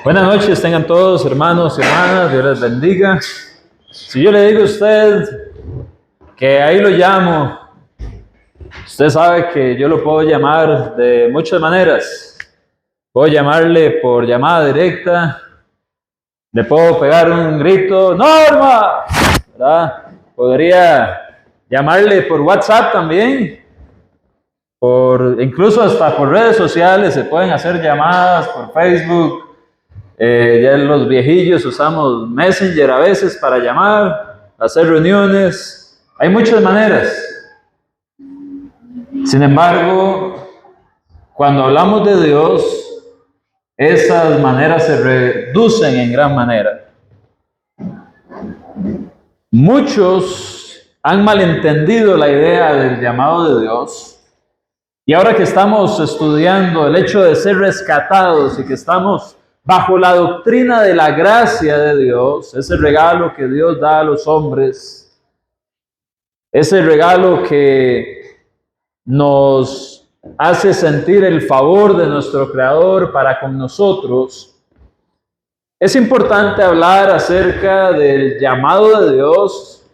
Buenas noches, tengan todos, hermanos y hermanas, Dios les bendiga. Si yo le digo a usted que ahí lo llamo, usted sabe que yo lo puedo llamar de muchas maneras. Puedo llamarle por llamada directa, le puedo pegar un grito, ¡Norma! ¿Verdad? Podría llamarle por WhatsApp también, incluso hasta por redes sociales, se pueden hacer llamadas por Facebook. Ya los viejillos usamos Messenger a veces para llamar, hacer reuniones. Hay muchas maneras. Sin embargo, cuando hablamos de Dios, esas maneras se reducen en gran manera. Muchos han malentendido la idea del llamado de Dios. Y ahora que estamos estudiando el hecho de ser rescatados y que estamos bajo la doctrina de la gracia de Dios, ese regalo que Dios da a los hombres, ese regalo que nos hace sentir el favor de nuestro Creador para con nosotros, es importante hablar acerca del llamado de Dios,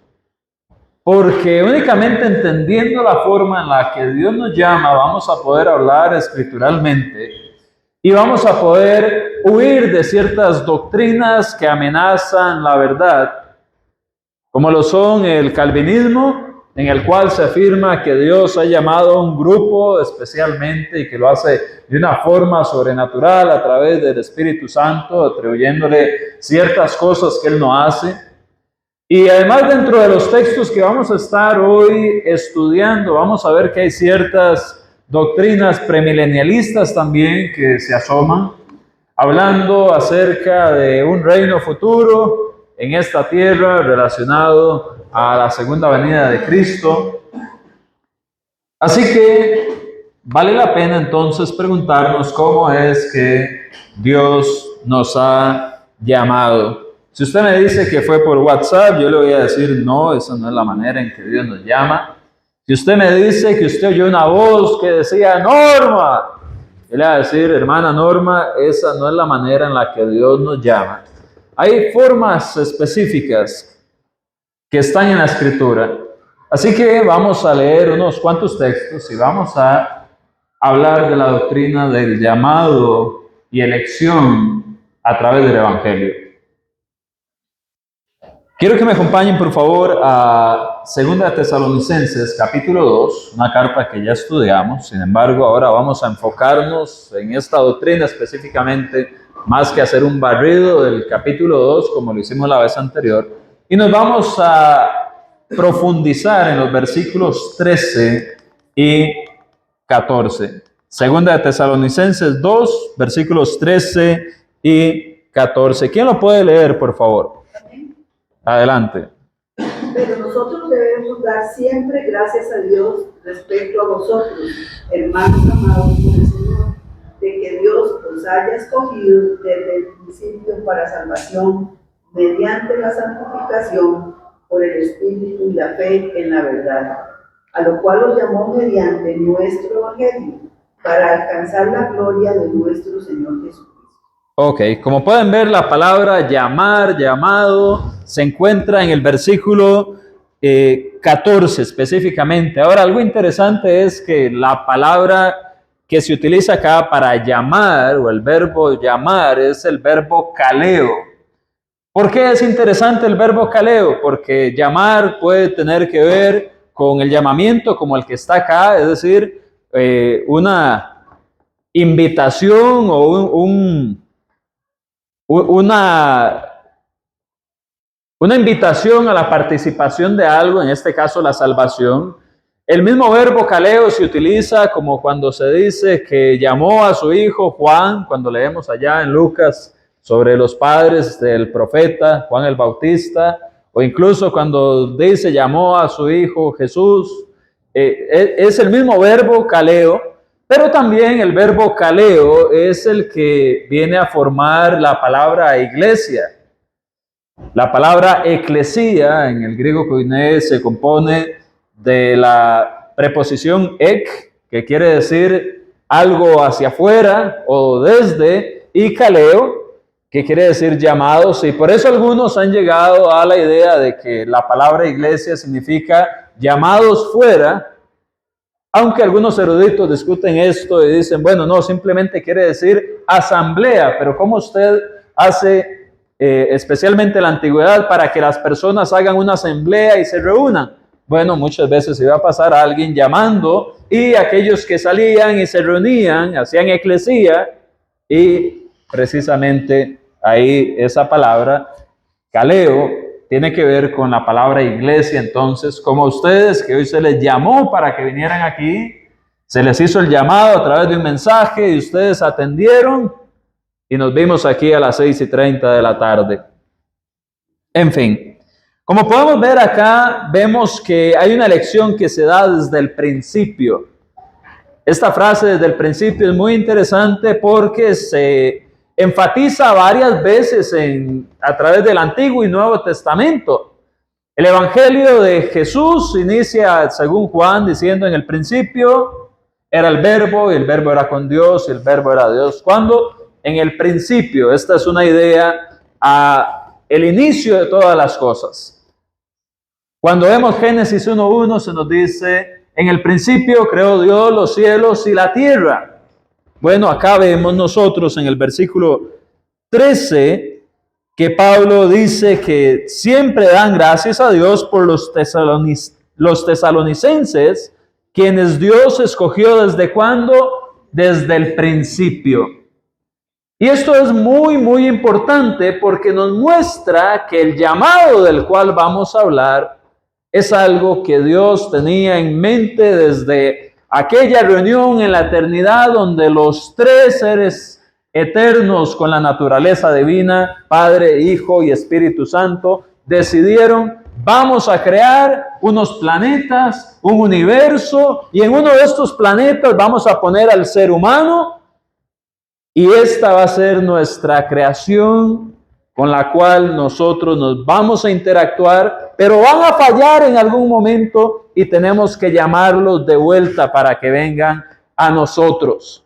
porque únicamente entendiendo la forma en la que Dios nos llama, vamos a poder hablar escrituralmente y vamos a poder huir de ciertas doctrinas que amenazan la verdad, como lo son el calvinismo, en el cual se afirma que Dios ha llamado a un grupo especialmente y que lo hace de una forma sobrenatural a través del Espíritu Santo, atribuyéndole ciertas cosas que Él no hace. Y además, dentro de los textos que vamos a estar hoy estudiando, vamos a ver que hay ciertas doctrinas premilenialistas también que se asoman, hablando acerca de un reino futuro en esta tierra relacionado a la segunda venida de Cristo. Así que vale la pena entonces preguntarnos cómo es que Dios nos ha llamado. Si usted me dice que fue por WhatsApp, yo le voy a decir, no, esa no es la manera en que Dios nos llama. Si usted me dice que usted oyó una voz que decía, Norma, yo le voy a decir, hermana Norma, esa no es la manera en la que Dios nos llama. Hay formas específicas que están en la Escritura. Así que vamos a leer unos cuantos textos y vamos a hablar de la doctrina del llamado y elección a través del Evangelio. Quiero que me acompañen, por favor, a 2 Tesalonicenses, capítulo 2, una carta que ya estudiamos. Sin embargo, ahora vamos a enfocarnos en esta doctrina específicamente, más que hacer un barrido del capítulo 2, como lo hicimos la vez anterior. Y nos vamos a profundizar en los versículos 13 y 14. 2 Tesalonicenses 2, versículos 13 y 14. ¿Quién lo puede leer, por favor? Adelante. Pero nosotros debemos dar siempre gracias a Dios respecto a vosotros, hermanos amados por el Señor, de que Dios os haya escogido desde el principio para salvación, mediante la santificación por el Espíritu y la fe en la verdad, a lo cual os llamó mediante nuestro Evangelio, para alcanzar la gloria de nuestro Señor Jesucristo. Ok, como pueden ver, la palabra llamar, llamado, se encuentra en el versículo 14 específicamente. Ahora, algo interesante es que la palabra que se utiliza acá para llamar, o el verbo llamar, es el verbo kaleo. ¿Por qué es interesante el verbo kaleo? Porque llamar puede tener que ver con el llamamiento como el que está acá, es decir, una invitación o una invitación a la participación de algo, en este caso la salvación. El mismo verbo kaleo se utiliza como cuando se dice que llamó a su hijo Juan, cuando leemos allá en Lucas sobre los padres del profeta Juan el Bautista, o incluso cuando dice llamó a su hijo Jesús. Es el mismo verbo kaleo. Pero también el verbo kaleo es el que viene a formar la palabra iglesia. La palabra eclesía en el griego koiné se compone de la preposición ek, que quiere decir algo hacia afuera o desde, y kaleo, ¿Qué quiere decir llamados? Y por eso algunos han llegado a la idea de que la palabra iglesia significa llamados fuera, aunque algunos eruditos discuten esto y dicen, bueno, no, simplemente quiere decir asamblea, pero ¿cómo usted hace, especialmente en la antigüedad, para que las personas hagan una asamblea y se reúnan? Bueno, muchas veces iba a pasar a alguien llamando y aquellos que salían y se reunían, hacían eclesía, y precisamente ahí esa palabra, kaleo, tiene que ver con la palabra iglesia. Entonces, como ustedes, que hoy se les llamó para que vinieran aquí, se les hizo el llamado a través de un mensaje y ustedes atendieron y nos vimos aquí a las 6:30 de la tarde. En fin, como podemos ver acá, vemos que hay una lección que se da desde el principio. Esta frase desde el principio es muy interesante porque se enfatiza varias veces a través del Antiguo y Nuevo Testamento. El Evangelio de Jesús inicia, según Juan, diciendo: en el principio era el Verbo, y el Verbo era con Dios, y el Verbo era Dios. ¿Cuándo? En el principio. Esta es una idea el inicio de todas las cosas. Cuando vemos Génesis 1:1 se nos dice: en el principio creó Dios los cielos y la tierra. Bueno, acá vemos nosotros en el versículo 13 que Pablo dice que siempre dan gracias a Dios por los tesalonicenses, quienes Dios escogió ¿desde cuándo? Desde el principio. Y esto es muy, muy importante porque nos muestra que el llamado del cual vamos a hablar es algo que Dios tenía en mente desde aquella reunión en la eternidad donde los tres seres eternos con la naturaleza divina, Padre, Hijo y Espíritu Santo, decidieron: vamos a crear unos planetas, un universo, y en uno de estos planetas vamos a poner al ser humano, y esta va a ser nuestra creación con la cual nosotros nos vamos a interactuar, pero van a fallar en algún momento y tenemos que llamarlos de vuelta para que vengan a nosotros.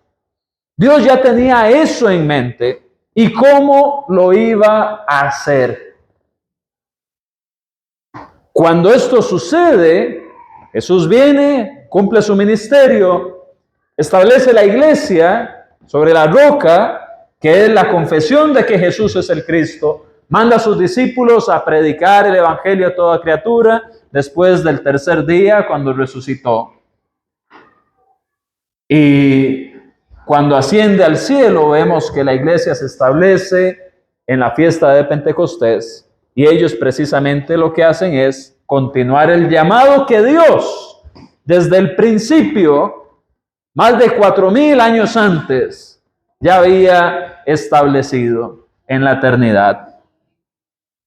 Dios ya tenía eso en mente y cómo lo iba a hacer. Cuando esto sucede, Jesús viene, cumple su ministerio, establece la iglesia sobre la roca, que es la confesión de que Jesús es el Cristo, manda a sus discípulos a predicar el evangelio a toda criatura después del tercer día cuando resucitó. Y cuando asciende al cielo vemos que la iglesia se establece en la fiesta de Pentecostés y ellos precisamente lo que hacen es continuar el llamado que Dios desde el principio, más de 4,000 años antes, ya había establecido en la eternidad.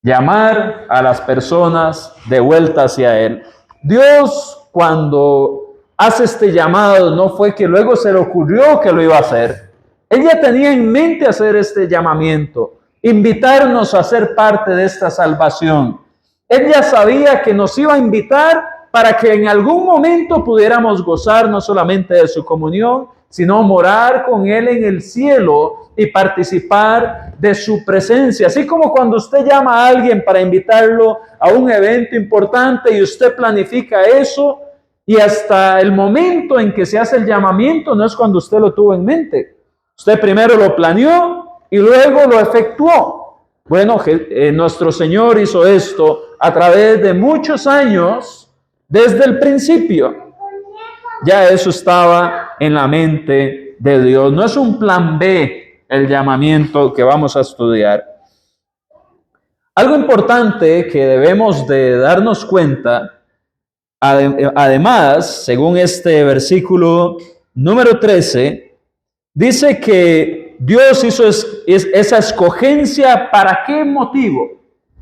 Llamar a las personas de vuelta hacia Él. Dios, cuando hace este llamado, no fue que luego se le ocurrió que lo iba a hacer. Él ya tenía en mente hacer este llamamiento, invitarnos a ser parte de esta salvación. Él ya sabía que nos iba a invitar para que en algún momento pudiéramos gozar no solamente de su comunión, sino morar con Él en el cielo y participar de su presencia. Así como cuando usted llama a alguien para invitarlo a un evento importante y usted planifica eso, y hasta el momento en que se hace el llamamiento no es cuando usted lo tuvo en mente. Usted primero lo planeó y luego lo efectuó. Bueno, nuestro Señor hizo esto a través de muchos años desde el principio. Ya eso estaba en la mente de Dios. No es un plan B el llamamiento que vamos a estudiar. Algo importante que debemos de darnos cuenta, además, según este versículo número 13, dice que Dios hizo esa escogencia. ¿Para qué motivo?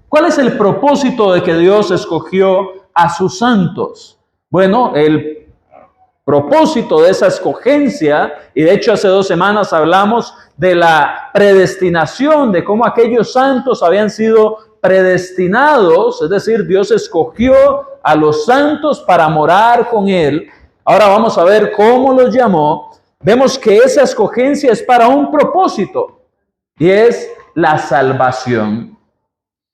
¿Cuál es el propósito de que Dios escogió a sus santos? Bueno, el propósito de esa escogencia, y de hecho hace 2 semanas hablamos de la predestinación, de cómo aquellos santos habían sido predestinados, es decir, Dios escogió a los santos para morar con Él. Ahora vamos a ver cómo los llamó. Vemos que esa escogencia es para un propósito, y es la salvación.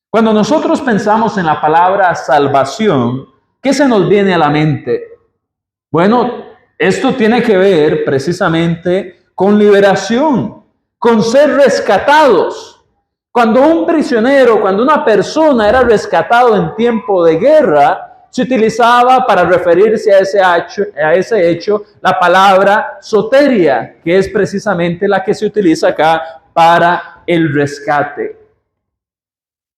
Cuando nosotros pensamos en la palabra salvación, ¿qué se nos viene a la mente? Bueno, esto tiene que ver precisamente con liberación, con ser rescatados. Cuando un prisionero, cuando una persona era rescatado en tiempo de guerra, se utilizaba para referirse a ese hecho la palabra soteria, que es precisamente la que se utiliza acá para el rescate,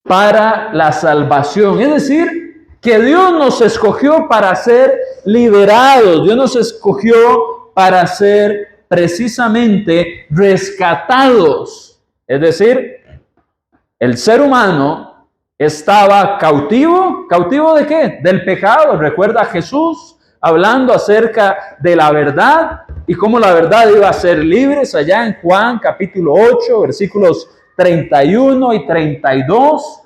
para la salvación. Es decir, que Dios nos escogió para ser liberados, Dios nos escogió para ser precisamente rescatados. Es decir, el ser humano estaba cautivo. ¿Cautivo de qué? Del pecado. Recuerda a Jesús hablando acerca de la verdad y cómo la verdad iba a ser libres allá en Juan capítulo 8, versículos 31 y 32.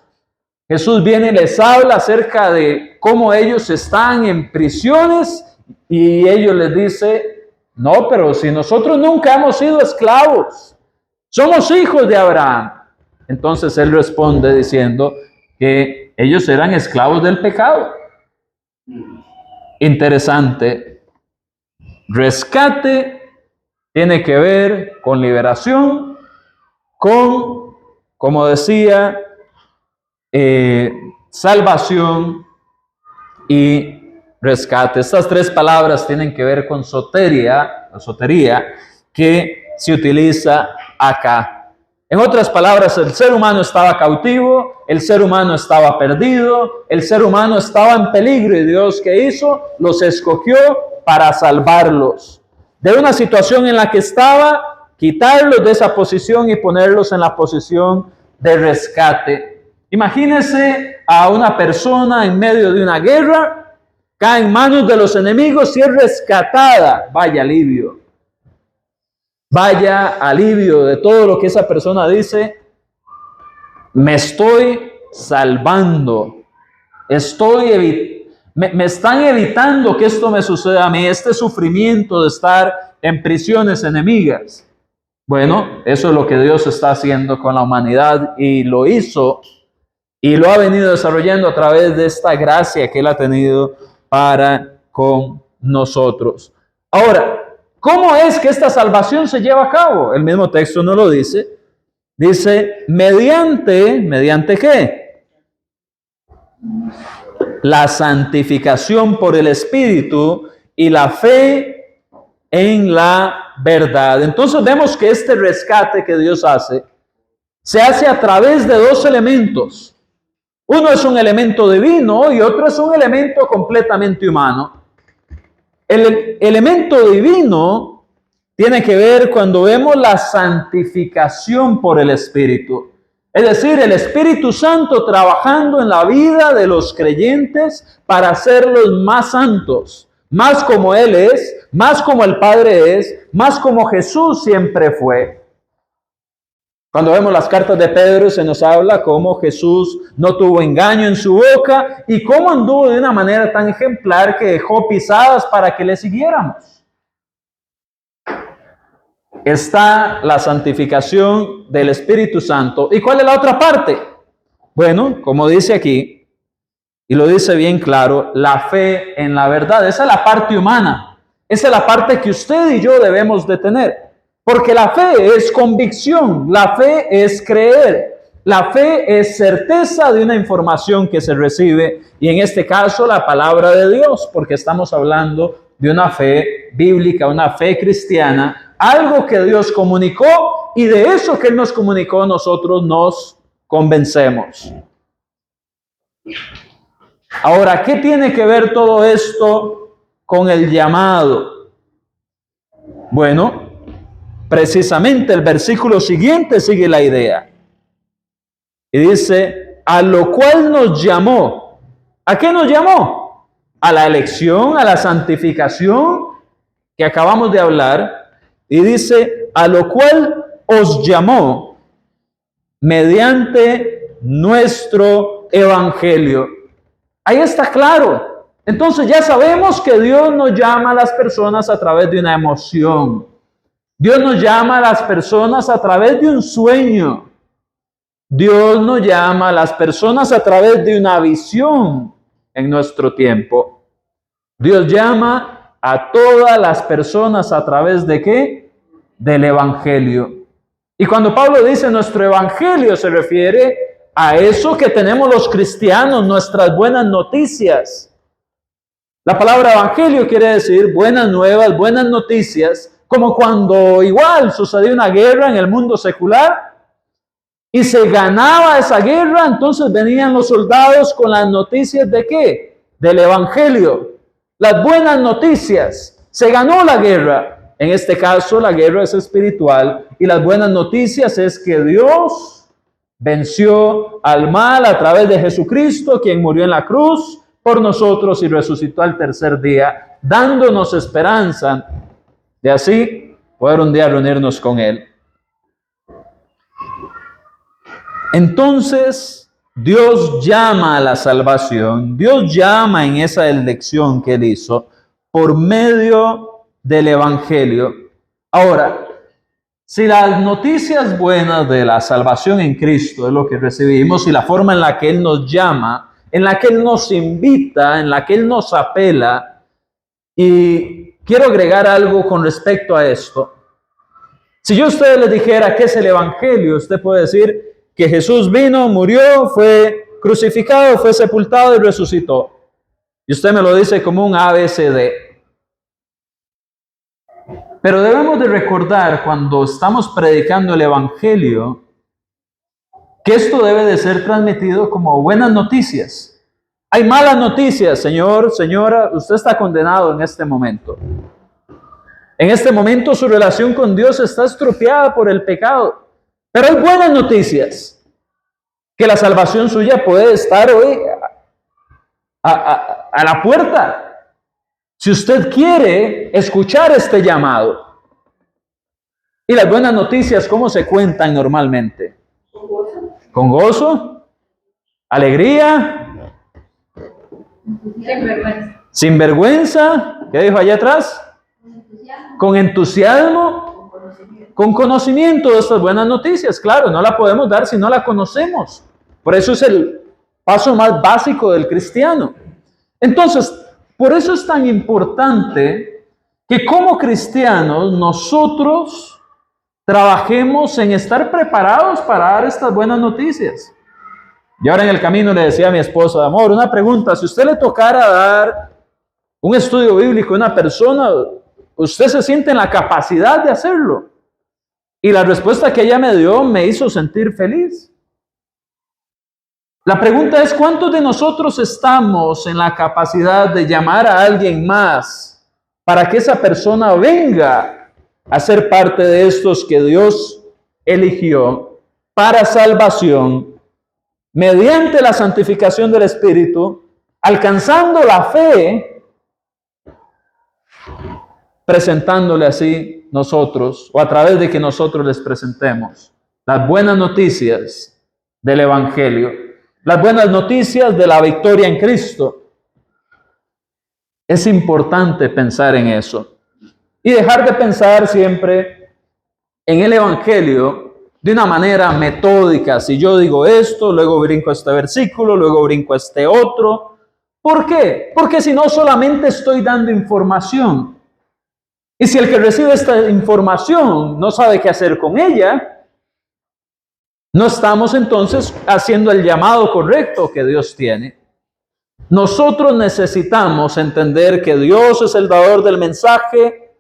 Jesús viene y les habla acerca de cómo ellos están en prisiones y ellos les dice, no, pero si nosotros nunca hemos sido esclavos, somos hijos de Abraham. Entonces él responde diciendo que ellos eran esclavos del pecado. Interesante. Rescate tiene que ver con liberación, con, como decía, salvación y rescate. Estas tres palabras tienen que ver con soteria, que se utiliza acá. En otras palabras, el ser humano estaba cautivo, el ser humano estaba perdido, el ser humano estaba en peligro y Dios, ¿qué hizo? Los escogió para salvarlos de una situación en la que estaba, quitarlos de esa posición y ponerlos en la posición de rescate. Imagínese a una persona en medio de una guerra, cae en manos de los enemigos y es rescatada. Vaya alivio. Vaya alivio de todo lo que esa persona dice. Me estoy salvando. Me están evitando que esto me suceda a mí, este sufrimiento de estar en prisiones enemigas. Bueno, eso es lo que Dios está haciendo con la humanidad y lo hizo y lo ha venido desarrollando a través de esta gracia que Él ha tenido para con nosotros. Ahora, ¿cómo es que esta salvación se lleva a cabo? El mismo texto no lo dice. Dice, ¿mediante qué? La santificación por el Espíritu y la fe en la verdad. Entonces vemos que este rescate que Dios hace, se hace a través de dos elementos. Uno es un elemento divino y otro es un elemento completamente humano. El elemento divino tiene que ver cuando vemos la santificación por el Espíritu. Es decir, el Espíritu Santo trabajando en la vida de los creyentes para hacerlos más santos, más como Él es, más como el Padre es, más como Jesús siempre fue. Cuando vemos las cartas de Pedro se nos habla cómo Jesús no tuvo engaño en su boca y cómo anduvo de una manera tan ejemplar que dejó pisadas para que le siguiéramos. Está la santificación del Espíritu Santo. ¿Y cuál es la otra parte? Bueno, como dice aquí, y lo dice bien claro, la fe en la verdad. Esa es la parte humana. Esa es la parte que usted y yo debemos de tener. Porque la fe es convicción, la fe es creer, la fe es certeza de una información que se recibe y en este caso la palabra de Dios, porque estamos hablando de una fe bíblica, una fe cristiana, algo que Dios comunicó y de eso que Él nos comunicó nosotros nos convencemos. Ahora, ¿qué tiene que ver todo esto con el llamado? Bueno, precisamente el versículo siguiente sigue la idea. Y dice, a lo cual nos llamó. ¿A qué nos llamó? A la elección, a la santificación que acabamos de hablar. Y dice, a lo cual os llamó mediante nuestro evangelio. Ahí está claro. Entonces ya sabemos que Dios nos llama a las personas a través de una emoción. Dios nos llama a las personas a través de un sueño. Dios nos llama a las personas a través de una visión en nuestro tiempo. Dios llama a todas las personas a través de ¿qué? Del Evangelio. Y cuando Pablo dice nuestro Evangelio, se refiere a eso que tenemos los cristianos, nuestras buenas noticias. La palabra Evangelio quiere decir buenas nuevas, buenas noticias, como cuando igual sucedió una guerra en el mundo secular y se ganaba esa guerra, entonces venían los soldados con las noticias ¿de qué? Del Evangelio. Las buenas noticias. Se ganó la guerra. En este caso, la guerra es espiritual. Y las buenas noticias es que Dios venció al mal a través de Jesucristo, quien murió en la cruz por nosotros y resucitó al tercer día, dándonos esperanza de así poder un día reunirnos con Él. Entonces, Dios llama a la salvación, Dios llama en esa elección que Él hizo por medio del Evangelio. Ahora, si las noticias buenas de la salvación en Cristo es lo que recibimos y la forma en la que Él nos llama, en la que Él nos invita, en la que Él nos apela, y quiero agregar algo con respecto a esto. Si yo a ustedes les dijera qué es el Evangelio, usted puede decir que Jesús vino, murió, fue crucificado, fue sepultado y resucitó. Y usted me lo dice como un ABCD. Pero debemos de recordar cuando estamos predicando el Evangelio que esto debe de ser transmitido como buenas noticias. Hay malas noticias, señor, señora, usted está condenado en este momento. En este momento su relación con Dios está estropeada por el pecado. Pero hay buenas noticias, que la salvación suya puede estar hoy a la puerta. Si usted quiere escuchar este llamado. Y las buenas noticias, ¿cómo se cuentan normalmente? Con gozo, alegría, sin vergüenza, ¿qué dijo allá atrás? Con entusiasmo, con conocimiento de estas buenas noticias. Claro, no la podemos dar si no la conocemos. Por eso es el paso más básico del cristiano. Entonces, por eso es tan importante que como cristianos nosotros trabajemos en estar preparados para dar estas buenas noticias. Y ahora en el camino le decía a mi esposa, amor, una pregunta, si usted le tocara dar un estudio bíblico a una persona, ¿usted se siente en la capacidad de hacerlo? Y la respuesta que ella me dio me hizo sentir feliz. La pregunta es, ¿cuántos de nosotros estamos en la capacidad de llamar a alguien más para que esa persona venga a ser parte de estos que Dios eligió para salvación mediante la santificación del Espíritu, alcanzando la fe, presentándole así nosotros, o a través de que nosotros les presentemos las buenas noticias del Evangelio? Las buenas noticias de la victoria en Cristo. Es importante pensar en eso y dejar de pensar siempre en el Evangelio de una manera metódica. Si yo digo esto, luego brinco este versículo, luego brinco este otro. ¿Por qué? Porque si no, solamente estoy dando información. Y si el que recibe esta información no sabe qué hacer con ella, no estamos entonces haciendo el llamado correcto que Dios tiene. Nosotros necesitamos entender que Dios es el dador del mensaje,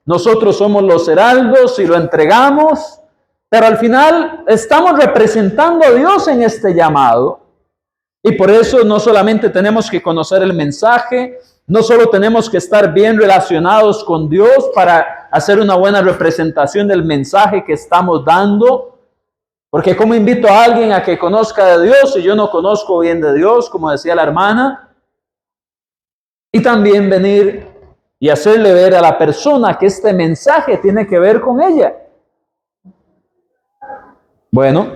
nosotros somos los heraldos y lo entregamos, pero al final estamos representando a Dios en este llamado. Y por eso no solamente tenemos que conocer el mensaje, no solo tenemos que estar bien relacionados con Dios para hacer una buena representación del mensaje que estamos dando. Porque ¿cómo invito a alguien a que conozca de Dios si yo no conozco bien de Dios, como decía la hermana? Y también venir y hacerle ver a la persona que este mensaje tiene que ver con ella. Bueno,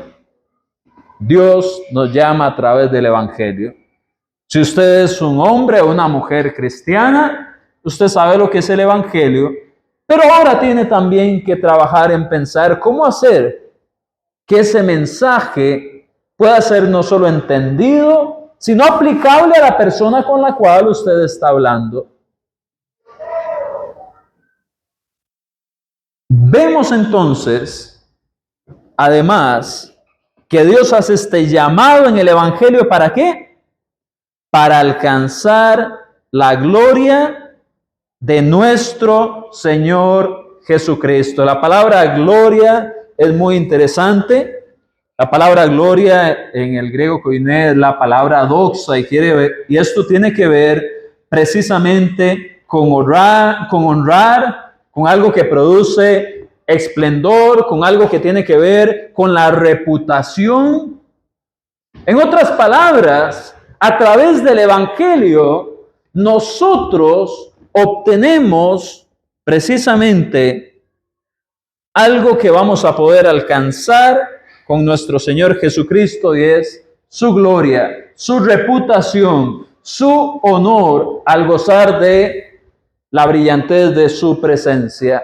Dios nos llama a través del Evangelio. Si usted es un hombre o una mujer cristiana, usted sabe lo que es el Evangelio, pero ahora tiene también que trabajar en pensar cómo hacer que ese mensaje pueda ser no solo entendido, sino aplicable a la persona con la cual usted está hablando. Vemos entonces, además, que Dios hace este llamado en el Evangelio, ¿para qué? Para alcanzar la gloria de nuestro Señor Jesucristo. La palabra gloria es muy interesante. La palabra gloria en el griego koiné es la palabra doxa y esto tiene que ver precisamente con honrar, con algo que produce esplendor, con algo que tiene que ver con la reputación. En otras palabras, a través del Evangelio, nosotros obtenemos precisamente algo que vamos a poder alcanzar con nuestro Señor Jesucristo, y es su gloria, su reputación, su honor al gozar de la brillantez de su presencia.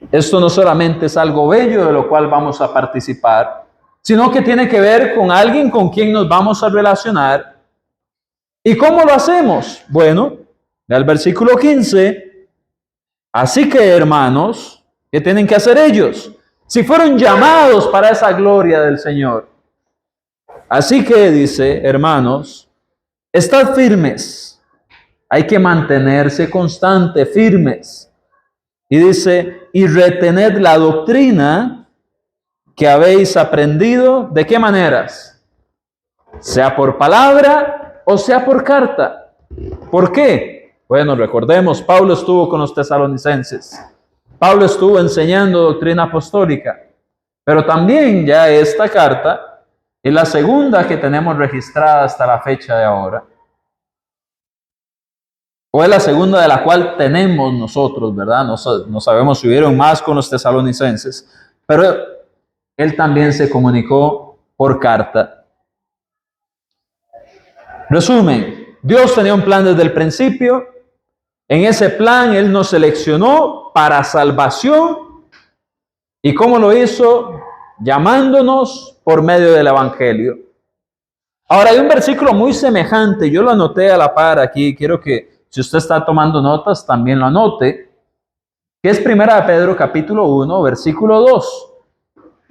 Esto no solamente es algo bello de lo cual vamos a participar, sino que tiene que ver con alguien con quien nos vamos a relacionar. ¿Y cómo lo hacemos? Bueno, el versículo 15. Así que, hermanos, ¿qué tienen que hacer ellos? Si fueron llamados para esa gloria del Señor. Así que, dice, hermanos, estad firmes. Hay que mantenerse constante, firmes. Y dice, y retened la doctrina que habéis aprendido. ¿De qué maneras? Sea por palabra o sea por carta. ¿Por qué? Bueno, recordemos, Pablo estuvo con los tesalonicenses. Pablo estuvo enseñando doctrina apostólica. Pero también ya esta carta es la segunda que tenemos registrada hasta la fecha de ahora. O es la segunda de la cual tenemos nosotros, ¿verdad? No sabemos si hubieron más con los tesalonicenses, pero él también se comunicó por carta. Resumen, Dios tenía un plan desde el principio. En ese plan Él nos seleccionó para salvación. ¿Y cómo lo hizo? Llamándonos por medio del Evangelio. Ahora hay un versículo muy semejante, yo lo anoté a la par aquí, quiero que si usted está tomando notas también lo anote, que es 1 Pedro capítulo 1, versículo 2.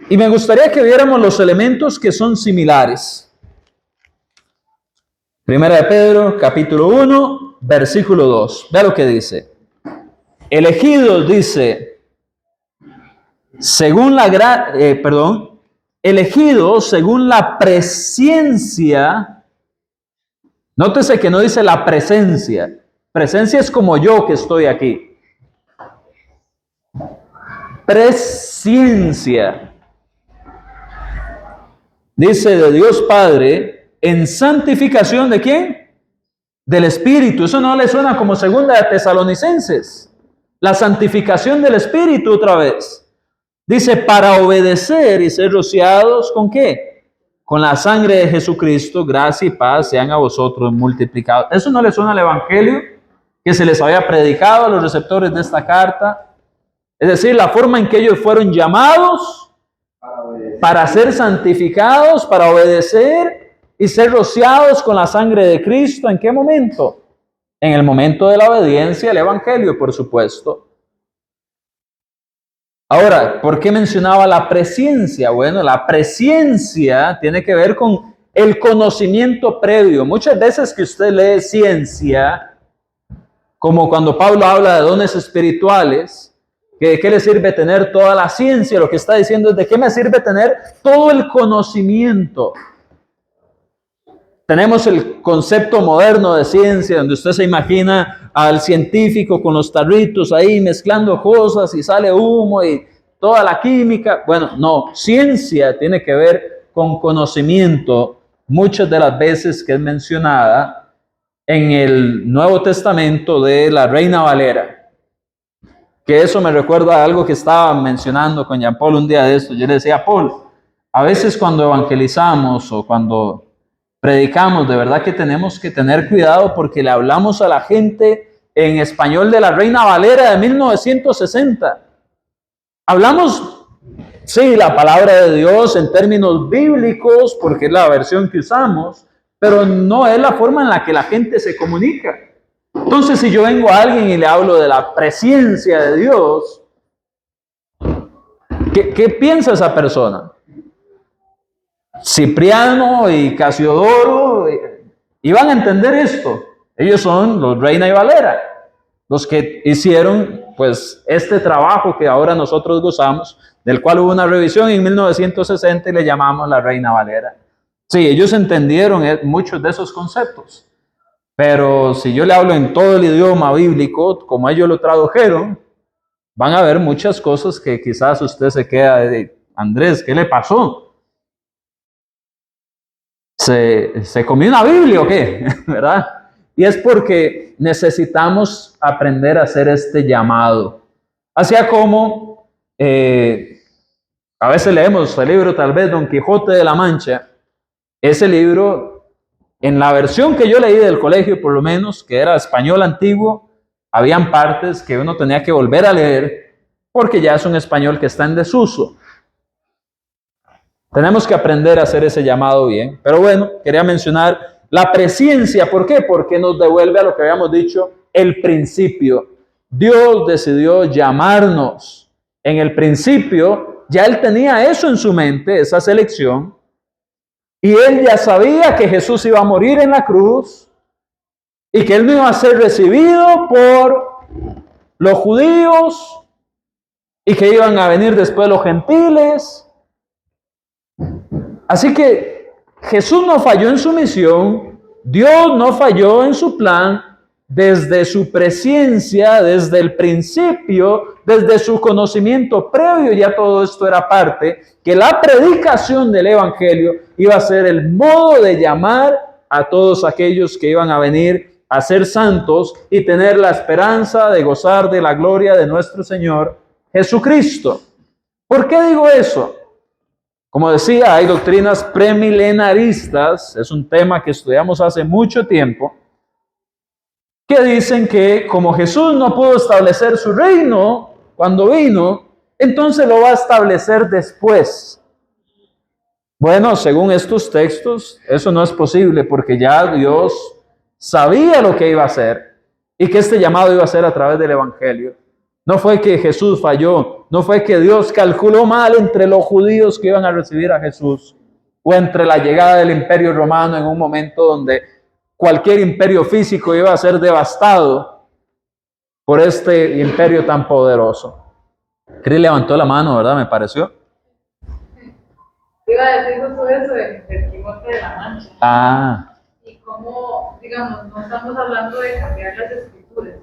Y me gustaría que viéramos los elementos que son similares. 1 Pedro capítulo 1, versículo 2. Vea lo que dice. Elegidos, dice, elegidos según la presciencia. Nótese que no dice la presencia. Presencia es como yo que estoy aquí. Presciencia. Dice de Dios Padre, en santificación ¿de quién? Del Espíritu. Eso no le suena como segunda de Tesalonicenses. La santificación del Espíritu otra vez. Dice, para obedecer y ser rociados, ¿con qué? Con la sangre de Jesucristo, gracia y paz sean a vosotros multiplicados. ¿Eso no le suena al Evangelio que se les había predicado a los receptores de esta carta? Es decir, la forma en que ellos fueron llamados para ser santificados, para obedecer y ser rociados con la sangre de Cristo. ¿En qué momento? En el momento de la obediencia al Evangelio, por supuesto. Ahora, ¿por qué mencionaba la presciencia? Bueno, la presciencia tiene que ver con el conocimiento previo. Muchas veces que usted lee ciencia, como cuando Pablo habla de dones espirituales, ¿de qué le sirve tener toda la ciencia? Lo que está diciendo es, ¿de qué me sirve tener todo el conocimiento? Tenemos el concepto moderno de ciencia, donde usted se imagina al científico con los tarritos ahí mezclando cosas y sale humo y toda la química. Bueno, no, ciencia tiene que ver con conocimiento, muchas de las veces que es mencionada en el Nuevo Testamento de la Reina Valera. Que eso me recuerda a algo que estaba mencionando con Jean Paul un día de esto. Yo le decía, Paul, a veces cuando evangelizamos o cuando predicamos, de verdad que tenemos que tener cuidado porque le hablamos a la gente en español de la Reina Valera de 1960. Hablamos sí, la palabra de Dios en términos bíblicos, porque es la versión que usamos, pero no es la forma en la que la gente se comunica. Entonces, si yo vengo a alguien y le hablo de la presencia de Dios, ¿qué piensa esa persona? Cipriano y Casiodoro iban a entender esto. Ellos son los Reina y Valera, los que hicieron pues este trabajo que ahora nosotros gozamos, del cual hubo una revisión en 1960 y le llamamos la Reina Valera. Sí, ellos entendieron muchos de esos conceptos, pero si yo le hablo en todo el idioma bíblico, como ellos lo tradujeron, van a ver muchas cosas que quizás usted se queda de, Andrés, ¿qué le pasó? ¿Se comió una Biblia o qué? ¿Verdad? Y es porque necesitamos aprender a hacer este llamado. Así como a veces leemos el libro tal vez Don Quijote de la Mancha. Ese libro, en la versión que yo leí del colegio por lo menos, que era español antiguo, habían partes que uno tenía que volver a leer porque ya es un español que está en desuso. Tenemos que aprender a hacer ese llamado bien. Pero bueno, quería mencionar la presencia. ¿Por qué? Porque nos devuelve a lo que habíamos dicho, el principio. Dios decidió llamarnos. En el principio, ya Él tenía eso en su mente, esa selección. Y Él ya sabía que Jesús iba a morir en la cruz y que Él no iba a ser recibido por los judíos y que iban a venir después los gentiles. Así que Jesús no falló en su misión, Dios no falló en su plan, desde su presencia, desde el principio, desde su conocimiento previo, ya todo esto era parte, que la predicación del Evangelio iba a ser el modo de llamar a todos aquellos que iban a venir a ser santos y tener la esperanza de gozar de la gloria de nuestro Señor Jesucristo. ¿Por qué digo eso? Como decía, hay doctrinas premilenaristas, es un tema que estudiamos hace mucho tiempo, que dicen que como Jesús no pudo establecer su reino cuando vino, entonces lo va a establecer después. Bueno, según estos textos, eso no es posible porque ya Dios sabía lo que iba a hacer y que este llamado iba a ser a través del Evangelio. No fue que Jesús falló, no fue que Dios calculó mal entre los judíos que iban a recibir a Jesús o entre la llegada del Imperio Romano en un momento donde cualquier imperio físico iba a ser devastado por este imperio tan poderoso. Cris levantó la mano, ¿verdad? Me pareció. Iba a decir justo eso del Quijote de la Mancha. Y cómo, digamos, no estamos hablando de cambiar las escrituras.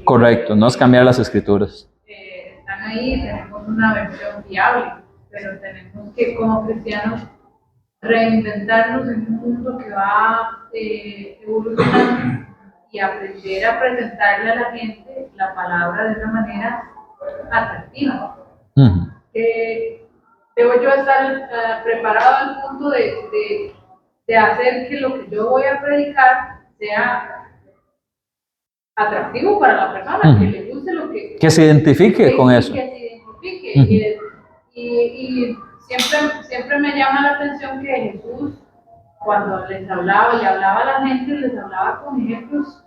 Correcto, no es cambiar las escrituras. Están ahí, tenemos una versión fiable, pero tenemos que, como cristianos, reinventarnos en un mundo que va evolucionando y aprender a presentarle a la gente la palabra de una manera atractiva. Debo yo estar preparado al punto de hacer que lo que yo voy a predicar sea atractivo para la persona, que le guste lo que se identifique con eso. Que se identifique. Y siempre me llama la atención que Jesús, cuando les hablaba y hablaba a la gente, les hablaba con ejemplos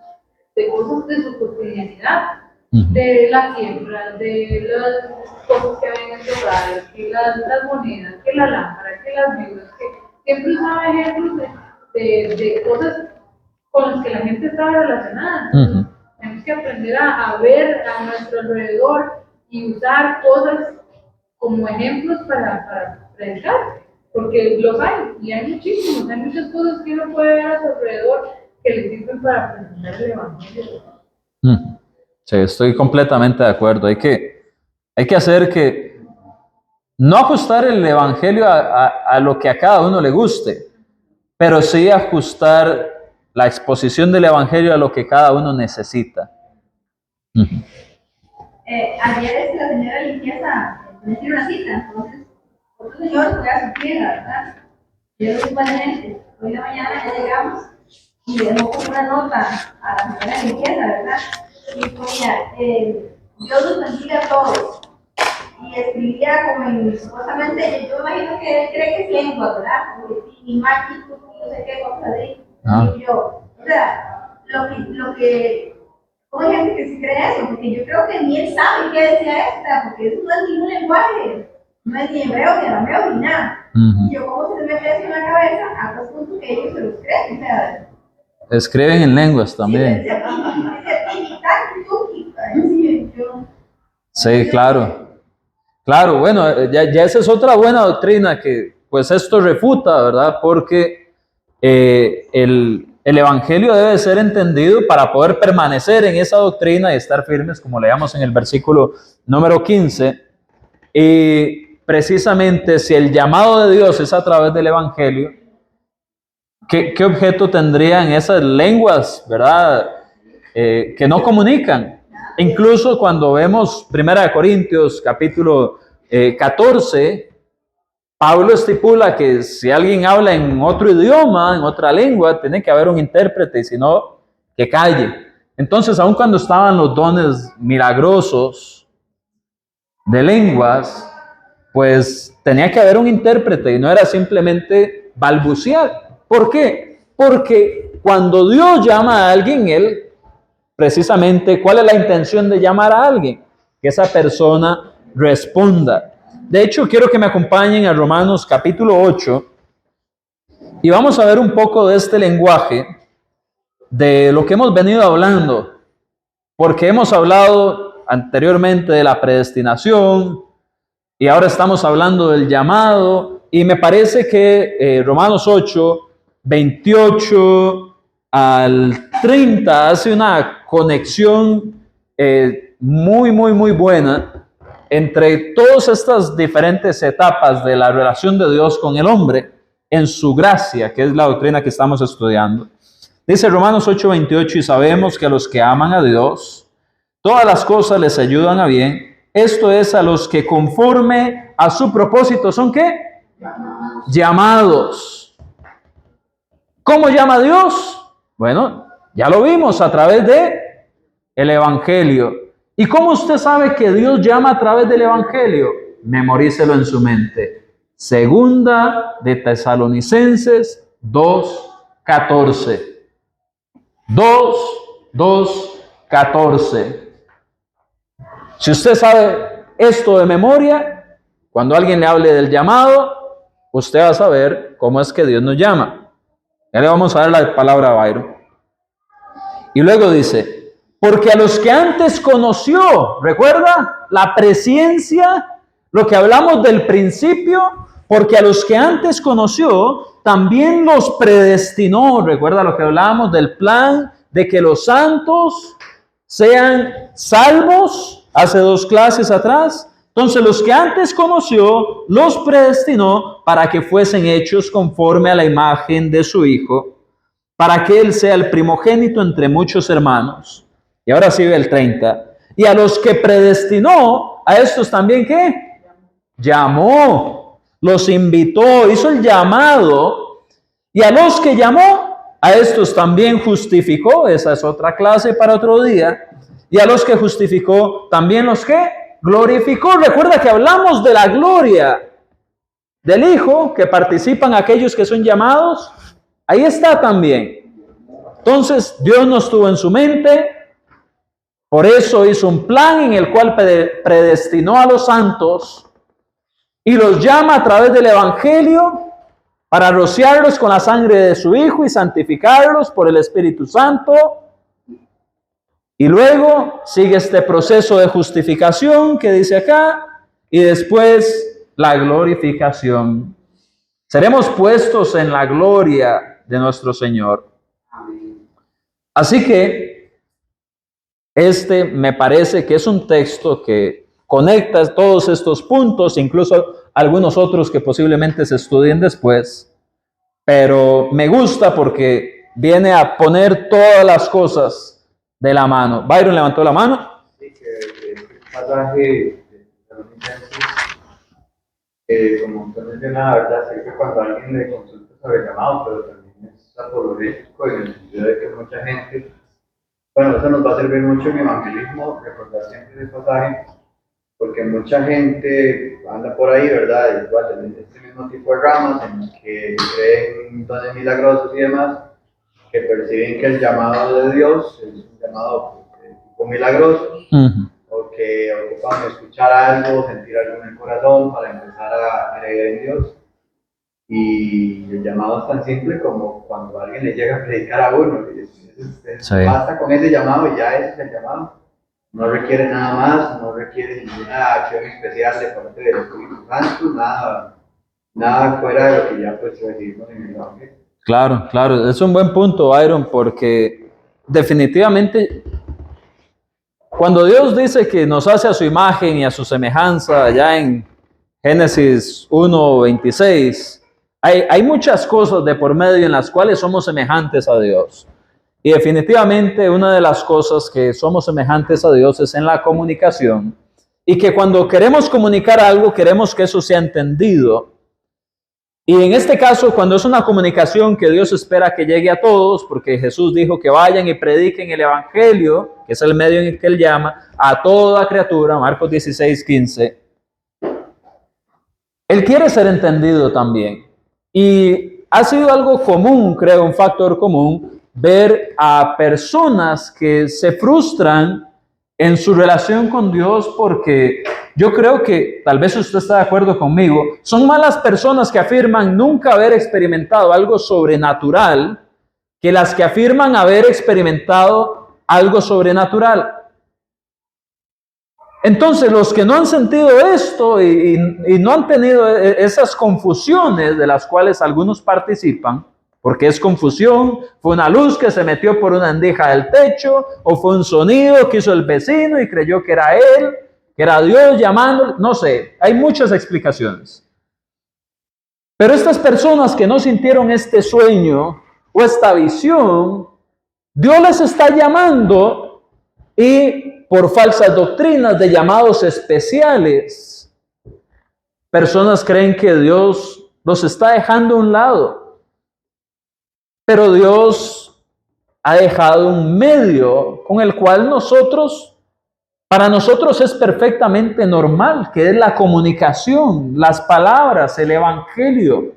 de cosas de su cotidianidad, de la siembra, de las cosas que habían en su hogar, que las monedas, que la lámpara, que las viudas, que siempre usaba ejemplos de cosas con las que la gente estaba relacionada. Tenemos que aprender a ver a nuestro alrededor y usar cosas como ejemplos para predicar, porque los hay, y hay muchísimos, hay muchas cosas que uno puede ver a su alrededor que le sirven para presentar el Evangelio. Sí, estoy completamente de acuerdo. Hay que hacer que, no ajustar el Evangelio a lo que a cada uno le guste, pero sí ajustar la exposición del Evangelio a lo que cada uno necesita. Ayer la señora limpieza me dio una cita, entonces otro señor fue a su tienda, ¿verdad? Yo lo vi igualmente. Hoy en la mañana ya llegamos y le dejó como una nota a la señora limpieza, ¿verdad? Y ponía, Dios los bendiga a todos. y escribía como en, supuestamente, yo imagino que él cree que es lengua, ¿verdad? Porque ni mágico, no sé qué cosa de y yo, o sea, lo que, como hay gente que sí cree eso, porque yo creo que ni él sabe qué decía esta, porque eso no es ningún lenguaje, no es ni hebreo, ni arameo, ni nada. Y yo, ¿cómo se me mete eso en la cabeza? A tal punto que ellos se los creen, o sea. Escriben en lenguas también. Sí, claro. Claro, bueno, ya esa es otra buena doctrina que pues esto refuta, ¿verdad? Porque el Evangelio debe ser entendido para poder permanecer en esa doctrina y estar firmes, como leamos en el versículo número 15. Y precisamente si el llamado de Dios es a través del Evangelio, ¿qué objeto tendrían esas lenguas, verdad? Que no comunican. Incluso cuando vemos 1 Corintios capítulo 14, Pablo estipula que si alguien habla en otro idioma, en otra lengua, tiene que haber un intérprete, y si no, que calle. Entonces, aun cuando estaban los dones milagrosos de lenguas, pues tenía que haber un intérprete y no era simplemente balbucear. ¿Por qué? Porque cuando Dios llama a alguien, Él precisamente, ¿cuál es la intención de llamar a alguien? Que esa persona responda. De hecho, quiero que me acompañen a Romanos capítulo 8 y vamos a ver un poco de este lenguaje, de lo que hemos venido hablando, porque hemos hablado anteriormente de la predestinación y ahora estamos hablando del llamado, y me parece que Romanos 8, 28 al 30 hace una conexión muy buena entre todas estas diferentes etapas de la relación de Dios con el hombre en su gracia, que es la doctrina que estamos estudiando. Dice Romanos 8, 28, y sabemos que a los que aman a Dios, todas las cosas les ayudan a bien. Esto es, a los que conforme a su propósito son ¿qué? Llamados. ¿Cómo llama Dios? Bueno, ya lo vimos a través de el Evangelio. ¿Y cómo usted sabe que Dios llama a través del Evangelio? Memorícelo en su mente. Segunda de Tesalonicenses 2:14. 2:14. Si usted sabe esto de memoria, cuando alguien le hable del llamado, usted va a saber cómo es que Dios nos llama. Ya le vamos a dar la palabra a Byron. Y luego dice, porque a los que antes conoció, ¿recuerda? La presciencia, lo que hablamos del principio, porque a los que antes conoció, también los predestinó. ¿Recuerda lo que hablábamos del plan de que los santos sean salvos hace 2 clases atrás? Entonces, los que antes conoció, los predestinó para que fuesen hechos conforme a la imagen de su Hijo, para que Él sea el primogénito entre muchos hermanos. Y ahora sigue el 30. Y a los que predestinó, a estos también, ¿qué? Llamó, los invitó, hizo el llamado. Y a los que llamó, a estos también justificó. Esa es otra clase para otro día. Y a los que justificó, también los que glorificó. Recuerda que hablamos de la gloria del Hijo, que participan aquellos que son llamados. Ahí está también. Entonces, Dios nos tuvo en su mente, por eso hizo un plan en el cual predestinó a los santos y los llama a través del Evangelio para rociarlos con la sangre de su Hijo y santificarlos por el Espíritu Santo. Y luego sigue este proceso de justificación que dice acá, y después la glorificación. Seremos puestos en la gloria de nuestro Señor. Así que este me parece que es un texto que conecta todos estos puntos, incluso algunos otros que posiblemente se estudien después, pero me gusta porque viene a poner todas las cosas de la mano. Byron levantó la mano. Sí, que el pasaje de Tesalonicenses, como usted mencionaba, ¿verdad? Sé que cuando alguien le consulta sobre el llamado, pero también es apologético en el sentido de que mucha gente, bueno, eso nos va a servir mucho en evangelismo, recordar siempre ese pasaje, porque mucha gente anda por ahí, ¿verdad? Igual, en este mismo tipo de ramas, en las que creen dones milagrosos y demás, que perciben que el llamado de Dios es un llamado tipo milagroso, o que ocupan escuchar algo, sentir algo en el corazón para empezar a creer en Dios. Y el llamado es tan simple como cuando alguien le llega a predicar a uno. Sí. Basta con ese llamado y ya ese es el llamado. No requiere nada más, no requiere ninguna acción especial de parte del Espíritu Santo, nada fuera de lo que ya pues recibimos en el Evangelio. Claro, claro, es un buen punto, Byron, porque definitivamente cuando Dios dice que nos hace a su imagen y a su semejanza, allá en Génesis 1:26, hay muchas cosas de por medio en las cuales somos semejantes a Dios. Y definitivamente una de las cosas que somos semejantes a Dios es en la comunicación. Y que cuando queremos comunicar algo, queremos que eso sea entendido. Y en este caso, cuando es una comunicación que Dios espera que llegue a todos, porque Jesús dijo que vayan y prediquen el Evangelio, que es el medio en el que Él llama, a toda criatura, Marcos 16:15, Él quiere ser entendido también. Y ha sido algo común, creo, un factor común, ver a personas que se frustran en su relación con Dios porque yo creo que, tal vez usted está de acuerdo conmigo, son malas personas que afirman nunca haber experimentado algo sobrenatural que las que afirman haber experimentado algo sobrenatural. Entonces, los que no han sentido esto y no han tenido esas confusiones de las cuales algunos participan, porque es confusión, fue una luz que se metió por una rendija del techo, o fue un sonido que hizo el vecino y creyó que era él, que era Dios llamando, no sé, hay muchas explicaciones. Pero estas personas que no sintieron este sueño o esta visión, Dios les está llamando y por falsas doctrinas de llamados especiales, personas creen que Dios los está dejando a un lado. Pero Dios ha dejado un medio con el cual para nosotros es perfectamente normal, que es la comunicación, las palabras, el Evangelio.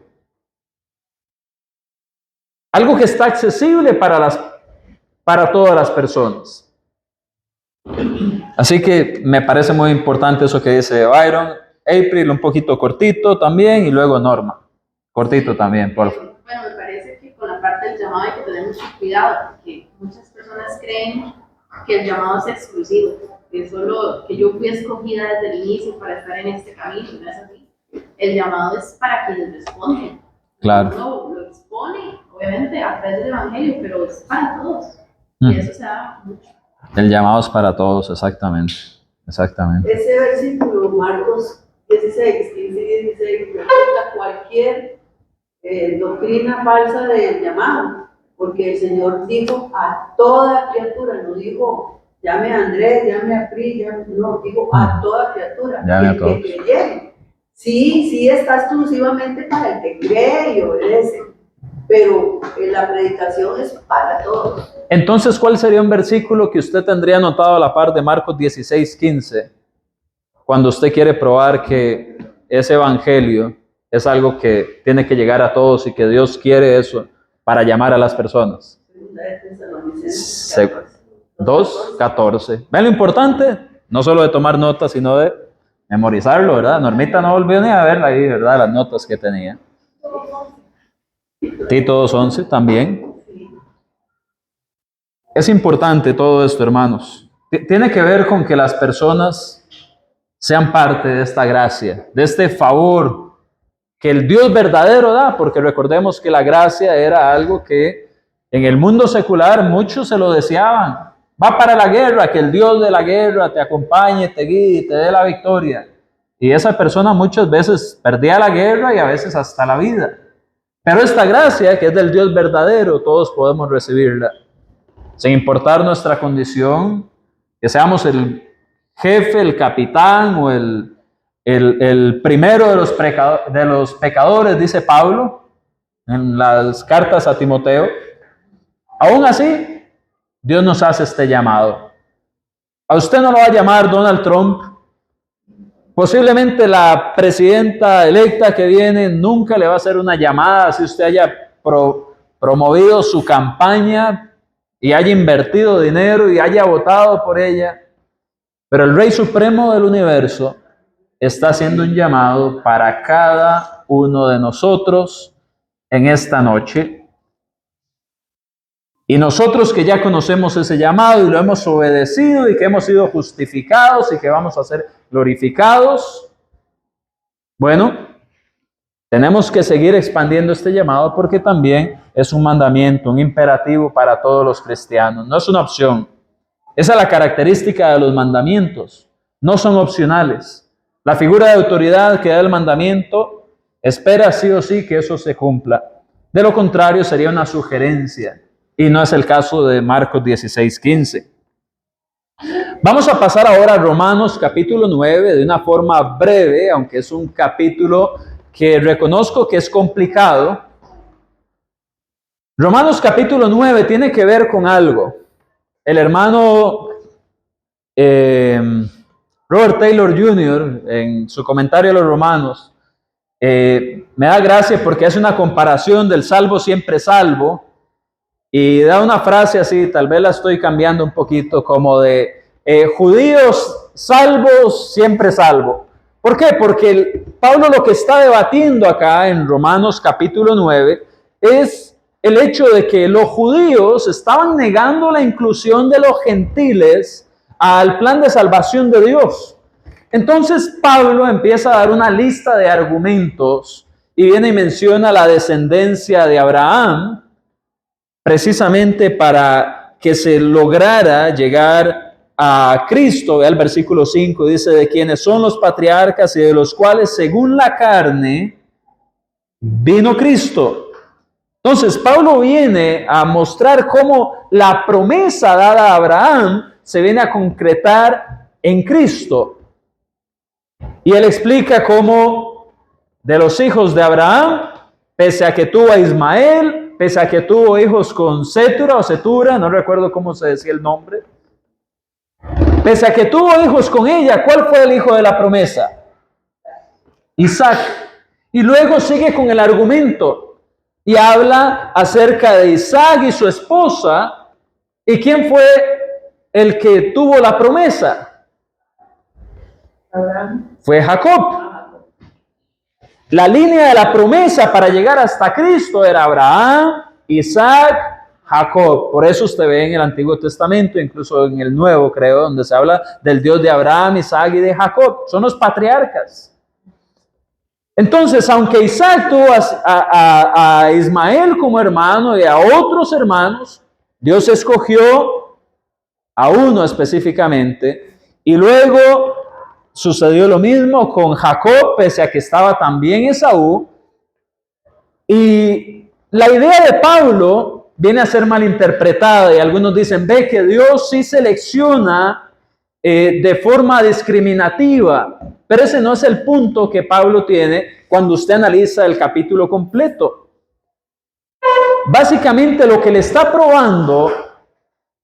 Algo que está accesible para todas las personas. Así que me parece muy importante eso que dice Byron. April, un poquito cortito también, y luego Norma. Cortito también, por favor. Bueno, me parece que con la parte del llamado hay que tener mucho cuidado, porque muchas personas creen que el llamado es exclusivo, que solo que yo fui escogida desde el inicio para estar en este camino, no es así. El llamado es para quienes responden. Claro. Uno lo expone, obviamente, a través del Evangelio, pero es para todos. Y eso se da mucho. El llamado es para todos, exactamente. Exactamente. Ese versículo, Marcos 16, 15 y 16, refleja cualquier doctrina falsa del llamado, porque el Señor dijo a toda criatura, no dijo llame a Andrés, llame a Pri, no, dijo a toda criatura, Llame a el todos. que creyere. Sí, está exclusivamente para el que cree y obedece, pero la predicación es para todos. Entonces, ¿cuál sería un versículo que usted tendría anotado a la par de Marcos 16:15? Cuando usted quiere probar que ese evangelio es algo que tiene que llegar a todos y que Dios quiere eso para llamar a las personas. 2:14. ¿Ven lo importante? No solo de tomar notas, sino de memorizarlo, ¿verdad? Normita no volvió ni a verla ahí, ¿verdad? Las notas que tenía. Tito 2:11 también. Es importante todo esto, hermanos. Tiene que ver con que las personas sean parte de esta gracia, de este favor que el Dios verdadero da, porque recordemos que la gracia era algo que en el mundo secular muchos se lo deseaban. Va para la guerra, que el Dios de la guerra te acompañe, te guíe, te dé la victoria. Y esa persona muchas veces perdía la guerra y a veces hasta la vida. Pero esta gracia, que es del Dios verdadero, todos podemos recibirla. Sin importar nuestra condición, que seamos el jefe, el capitán o el primero de los pecadores, dice Pablo en las cartas a Timoteo. Aún así, Dios nos hace este llamado. A usted no lo va a llamar Donald Trump, Posiblemente la presidenta electa que viene nunca le va a hacer una llamada si usted haya promovido su campaña y haya invertido dinero y haya votado por ella. Pero el Rey Supremo del universo está haciendo un llamado para cada uno de nosotros en esta noche. Y nosotros que ya conocemos ese llamado y lo hemos obedecido y que hemos sido justificados y que vamos a ser glorificados, bueno, tenemos que seguir expandiendo este llamado porque también es un mandamiento, un imperativo para todos los cristianos. No es una opción. Esa es la característica de los mandamientos. No son opcionales. La figura de autoridad que da el mandamiento espera sí o sí que eso se cumpla. De lo contrario, sería una sugerencia. Y no es el caso de Marcos 16:15. Vamos a pasar ahora a Romanos capítulo 9 de una forma breve, aunque es un capítulo que reconozco que es complicado. Romanos capítulo 9 tiene que ver con algo. El hermano Robert Taylor Jr., en su comentario a los Romanos, me da gracia porque hace una comparación del salvo siempre salvo y da una frase así, tal vez la estoy cambiando un poquito, como de judíos salvos siempre salvo. ¿Por qué? Porque Pablo lo que está debatiendo acá en Romanos capítulo 9 es el hecho de que los judíos estaban negando la inclusión de los gentiles al plan de salvación de Dios. Entonces Pablo empieza a dar una lista de argumentos y viene y menciona la descendencia de Abraham, precisamente para que se lograra llegar a Cristo. Vea el versículo 5, dice, de quienes son los patriarcas y de los cuales según la carne vino Cristo. Entonces Pablo viene a mostrar cómo la promesa dada a Abraham se viene a concretar en Cristo. Y él explica cómo de los hijos de Abraham, pese a que tuvo a Ismael, pese a que tuvo hijos con Cetura o Cetura, no recuerdo cómo se decía el nombre, pese a que tuvo hijos con ella, ¿cuál fue el hijo de la promesa? Isaac. Y luego sigue con el argumento y habla acerca de Isaac y su esposa. ¿Y quién fue el que tuvo la promesa? Abraham. Fue Jacob. La línea de la promesa para llegar hasta Cristo era Abraham, Isaac, Jacob. Por eso usted ve en el Antiguo Testamento, incluso en el Nuevo, creo, donde se habla del Dios de Abraham, Isaac y de Jacob. Son los patriarcas. Entonces, aunque Isaac tuvo a Ismael como hermano y a otros hermanos, Dios escogió a uno específicamente. Y luego sucedió lo mismo con Jacob, pese a que estaba también Esaú. Y la idea de Pablo viene a ser malinterpretada y algunos dicen, ve que Dios sí selecciona de forma discriminativa, pero ese no es el punto que Pablo tiene cuando usted analiza el capítulo completo. Básicamente lo que le está probando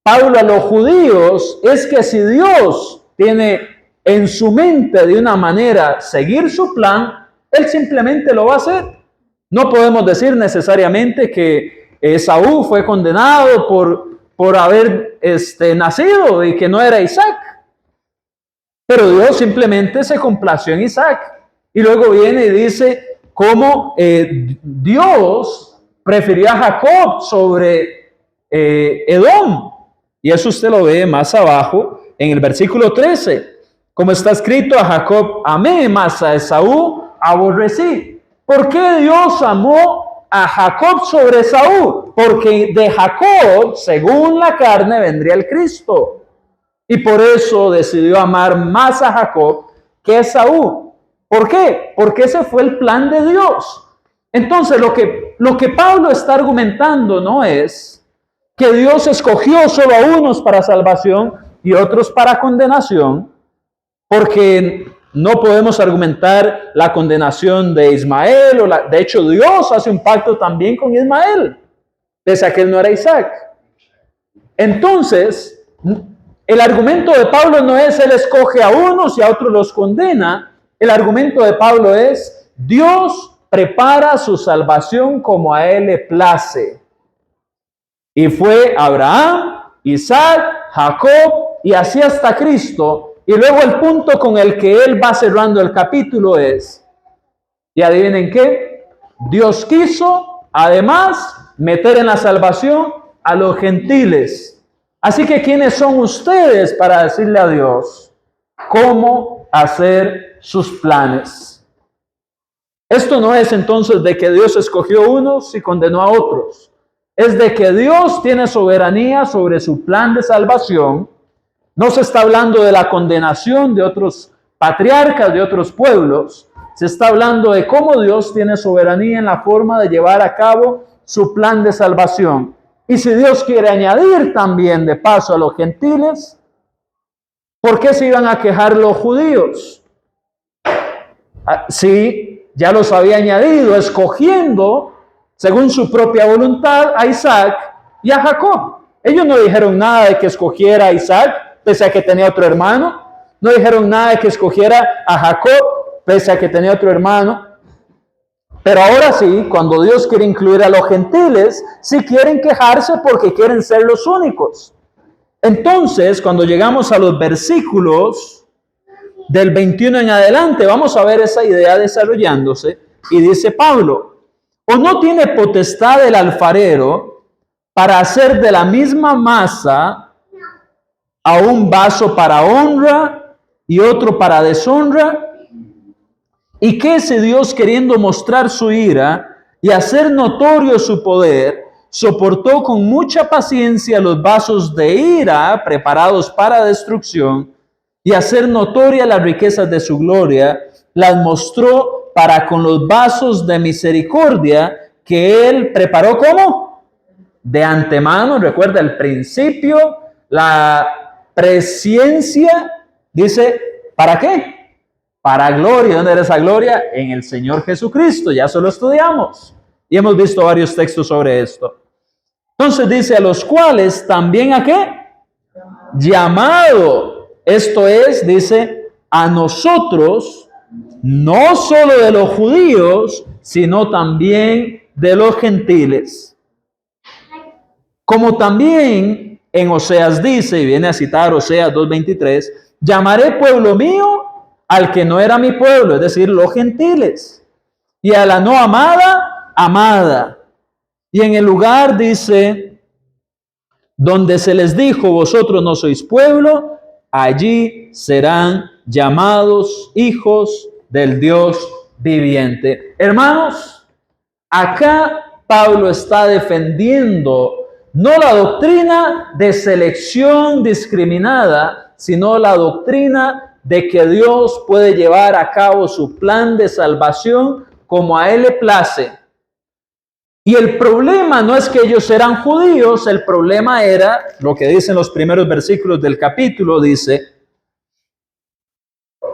Pablo a los judíos es que si Dios tiene en su mente de una manera seguir su plan, Él simplemente lo va a hacer. No podemos decir necesariamente que Esaú fue condenado por haber nacido y que no era Isaac. Pero Dios simplemente se complació en Isaac. Y luego viene y dice cómo Dios prefirió a Jacob sobre Edom. Y eso usted lo ve más abajo en el versículo 13. Como está escrito, a Jacob amé, mas a Esaú aborrecí. ¿Por qué Dios amó a Jacob sobre Esaú? Porque de Jacob, según la carne, vendría el Cristo. Y por eso decidió amar más a Jacob que a Esaú. ¿Por qué? Porque ese fue el plan de Dios. Entonces, lo que Pablo está argumentando no es que Dios escogió solo a unos para salvación y otros para condenación, porque no podemos argumentar la condenación de Ismael. De hecho, Dios hace un pacto también con Ismael, pese a que él no era Isaac. Entonces, el argumento de Pablo no es él escoge a unos y a otros los condena, El argumento de Pablo es: Dios prepara su salvación como a él le place. Y fue Abraham, Isaac, Jacob y así hasta Cristo. Y luego el punto con el que él va cerrando el capítulo es, y adivinen qué, Dios quiso además meter en la salvación a los gentiles. Así que ¿quiénes son ustedes para decirle a Dios cómo hacer sus planes? Esto no es entonces de que Dios escogió unos y condenó a otros. Es de que Dios tiene soberanía sobre su plan de salvación. No se está hablando de la condenación de otros patriarcas, de otros pueblos. Se está hablando de cómo Dios tiene soberanía en la forma de llevar a cabo su plan de salvación. Y si Dios quiere añadir también de paso a los gentiles, ¿por qué se iban a quejar los judíos? Sí, ya los había añadido, escogiendo, según su propia voluntad, a Isaac y a Jacob. Ellos no dijeron nada de que escogiera a Isaac, pese a que tenía otro hermano. No dijeron nada de que escogiera a Jacob, pese a que tenía otro hermano. Pero ahora sí, cuando Dios quiere incluir a los gentiles, sí quieren quejarse porque quieren ser los únicos. Entonces, cuando llegamos a los versículos del 21 en adelante, vamos a ver esa idea desarrollándose. Y dice Pablo: ¿o no tiene potestad el alfarero para hacer de la misma masa a un vaso para honra y otro para deshonra? ¿Y qué si Dios, queriendo mostrar su ira y hacer notorio su poder, soportó con mucha paciencia los vasos de ira preparados para destrucción, y hacer notoria las riquezas de su gloria, las mostró para con los vasos de misericordia que él preparó? ¿Cómo? De antemano. Recuerda el principio, la presciencia. Dice, ¿para qué? Para gloria. ¿Dónde era esa gloria? En el Señor Jesucristo. Ya se lo estudiamos y hemos visto varios textos sobre esto. Entonces dice, a los cuales también, ¿a qué? Llamado. Esto es, dice, a nosotros, no solo de los judíos, sino también de los gentiles. Como también en Oseas dice, y viene a citar Oseas 2:23, llamaré pueblo mío al que no era mi pueblo, es decir, los gentiles, y a la no amada, amada. Y en el lugar dice, donde se les dijo, vosotros no sois pueblo, allí serán llamados hijos del Dios viviente. Hermanos, acá Pablo está defendiendo no la doctrina de selección discriminada, sino la doctrina de que Dios puede llevar a cabo su plan de salvación como a él le place. Y el problema no es que ellos eran judíos, el problema era lo que dicen los primeros versículos del capítulo. Dice,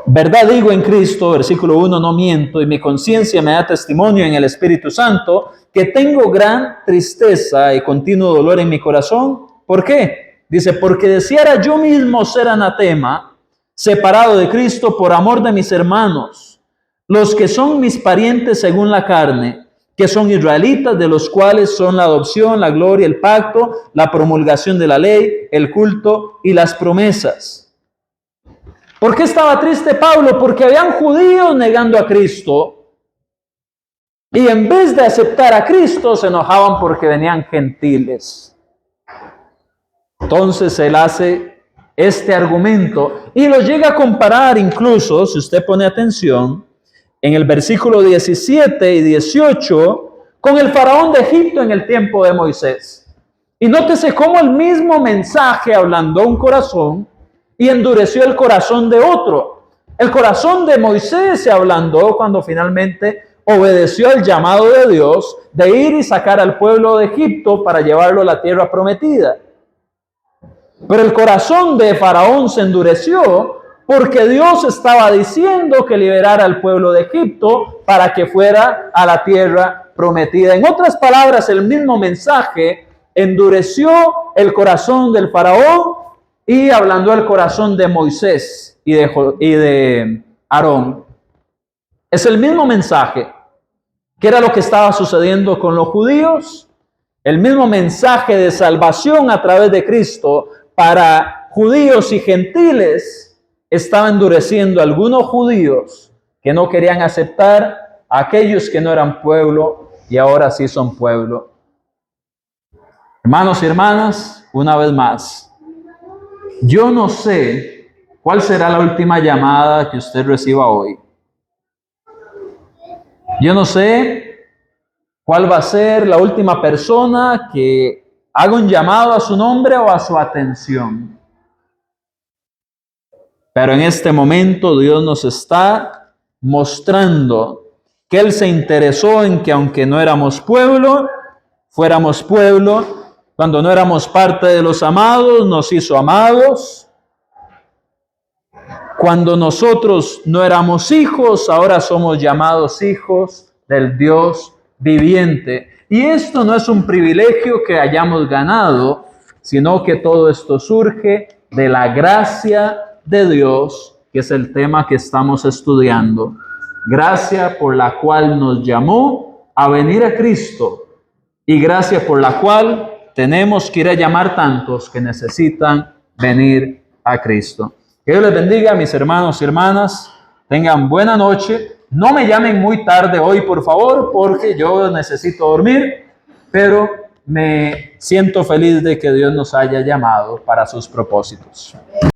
verdad digo en Cristo, versículo 1, no miento, y mi conciencia me da testimonio en el Espíritu Santo, que tengo gran tristeza y continuo dolor en mi corazón. ¿Por qué? Dice, porque deseara yo mismo ser anatema, separado de Cristo por amor de mis hermanos, los que son mis parientes según la carne, que son israelitas, de los cuales son la adopción, la gloria, el pacto, la promulgación de la ley, el culto y las promesas. ¿Por qué estaba triste Pablo? Porque habían judíos negando a Cristo y en vez de aceptar a Cristo se enojaban porque venían gentiles. Entonces él hace este argumento y lo llega a comparar incluso, si usted pone atención, en el versículo 17 y 18, con el faraón de Egipto en el tiempo de Moisés. Y nótese cómo el mismo mensaje ablandó un corazón y endureció el corazón de otro. El corazón de Moisés se ablandó cuando finalmente obedeció el llamado de Dios de ir y sacar al pueblo de Egipto para llevarlo a la tierra prometida. Pero el corazón de Faraón se endureció porque Dios estaba diciendo que liberara al pueblo de Egipto para que fuera a la tierra prometida. En otras palabras, el mismo mensaje endureció el corazón del Faraón y ablandó el corazón de Moisés y de Aarón. Es el mismo mensaje que era lo que estaba sucediendo con los judíos, el mismo mensaje de salvación a través de Cristo para judíos y gentiles estaba endureciendo a algunos judíos que no querían aceptar a aquellos que no eran pueblo y ahora sí son pueblo. Hermanos y hermanas, una vez más, yo no sé cuál será la última llamada que usted reciba hoy. Yo no sé cuál va a ser la última persona que haga un llamado a su nombre o a su atención. Pero en este momento Dios nos está mostrando que Él se interesó en que aunque no éramos pueblo, fuéramos pueblo. Cuando no éramos parte de los amados, nos hizo amados. Cuando nosotros no éramos hijos, ahora somos llamados hijos del Dios viviente. Y esto no es un privilegio que hayamos ganado, sino que todo esto surge de la gracia de Dios, que es el tema que estamos estudiando. Gracia por la cual nos llamó a venir a Cristo y gracia por la cual tenemos que ir a llamar tantos que necesitan venir a Cristo. Que Dios les bendiga, mis hermanos y hermanas. Tengan buena noche. No me llamen muy tarde hoy, por favor, porque yo necesito dormir, pero me siento feliz de que Dios nos haya llamado para sus propósitos.